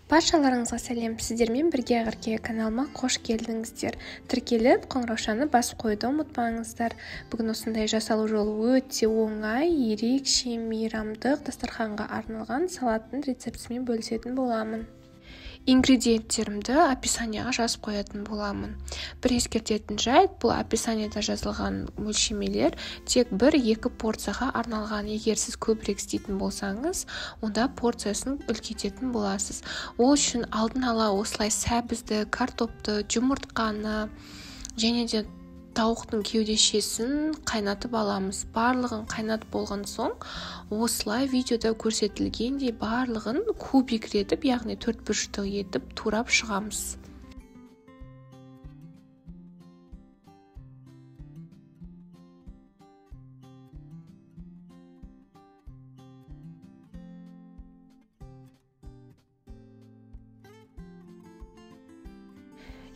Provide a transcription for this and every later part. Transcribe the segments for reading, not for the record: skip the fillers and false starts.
Баршаларыңызға сәлем, сіздермен бірге Ақерке каналыма қош келдіңіздер. Тіркеліп, қоңыраушаны басып қойды ұмытпаңыздар. Бүгін осындай жасалу жолы өте оңай, ерекше, мейрамдық дастарханға арналған салаттың рецептісімен бөлісетін боламын. Ингредиенттерімді описанияға жазып қоятын боламын. Бір ескертетін жайт, бұл описанияда жазылған мөлшемелер тек 1-2 порцияға арналған. Егер сіз көбірек істейтін болсаңыз, онда порциясын үлкейтетін боласыз. Ол үшін алдын ала осылай сәбізді, картопты, жұмыртқаны және де тауықтың кеудешесін қайнатып аламыз. Барлығын қайнатып болған соң, осылай видеода көрсетілгендей барлығын кубик етіп, яғни 4 бұрыштық етіп турап шығамыз.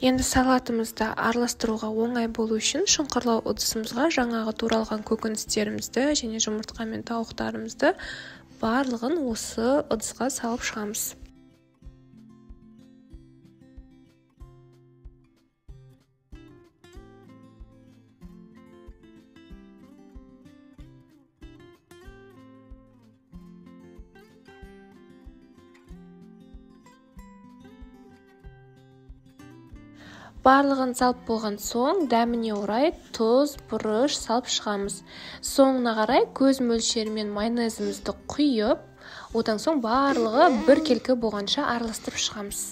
Енді салатымызды араластыруға оңай болу үшін шұңқырлау ыдысымызға жаңағы туралған көкөністерімізді және жұмыртқа мен тауықтарымызды барлығын осы ыдысқа салып шығамыз. Барлығын салып болған соң, дәміне орай тұз, бұрыш салып шығамыз. Соңына қарай көз мөлшерімен майонезімізді құйып, одан соң барлығы бір келкі болғанша араластырып шығамыз.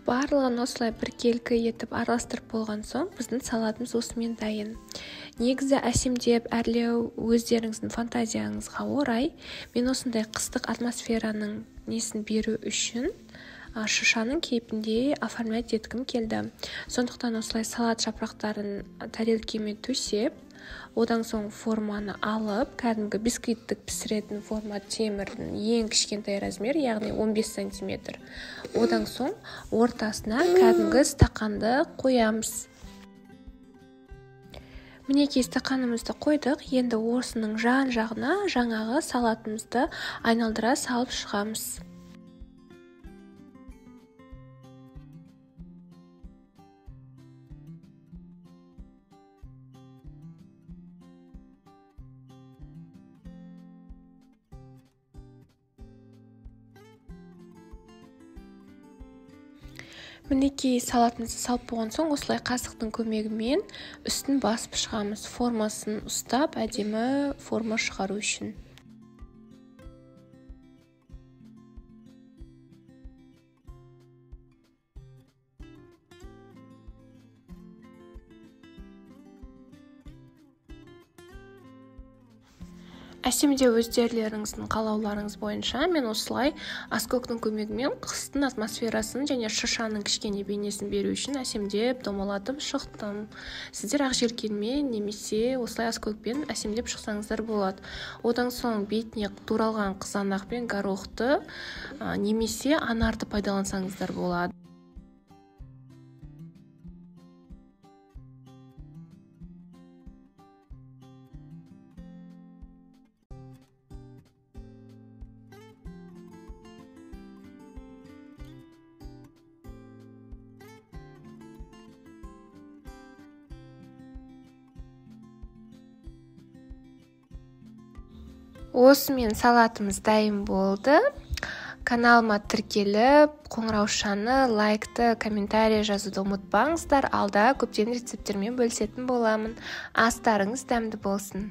Барлығын осылай бір келкі етіп араластырып болған соң, біздің салатымыз осымен дайын. Негізі әсемдеп, әрлеу өздеріңіздің фантазияңызға орай, мен осындай қыстық атмосфераның несін беру үшін шышаның кейпінде оформлять еткім келді. Сондықтан осылай салат жапырақтарын тарелкеме төсеп, одан соң форманы алып, кәдімгі бисквиттік пісіретін форма темірдің ең кішкентай размер, яғни 15 см. Одан соң ортасына кәдімгі стақанды қоямыз. Мінекей стақанымызды қойдық, енді осының жан-жағына жаңағы салатымызды айналдыра салып шығамыз. Мінекей салатымызды салып болған соң, осылай қасықтың көмегімен үстін басып шығамыз. Формасын ұстап, әдемі форма шығару үшін. Әсемдеу өздеріңіздің қалауларыңыз бойынша мен осылай аскөктің көмегімен қыстың атмосферасын және шышаның кішкене бейнесін беру үшін әсемдеп, домалатып шықтым. Сіздер ақжелкенмен немесе осылай аскөкпен әсемдеп шықсаңыздар болады. Одан соң бетіне туралған қызанақ пен горохты немесе анарды пайдалансаңыздар болады. Осымен салатымыз дайын болды. Каналыма тіркеліп, қоңыраушаны, лайкты, комментарий жазуды ұмытпаңыздар. Алда көптеген рецепттермен бөлісетін боламын. Астарыңыз дәмді болсын.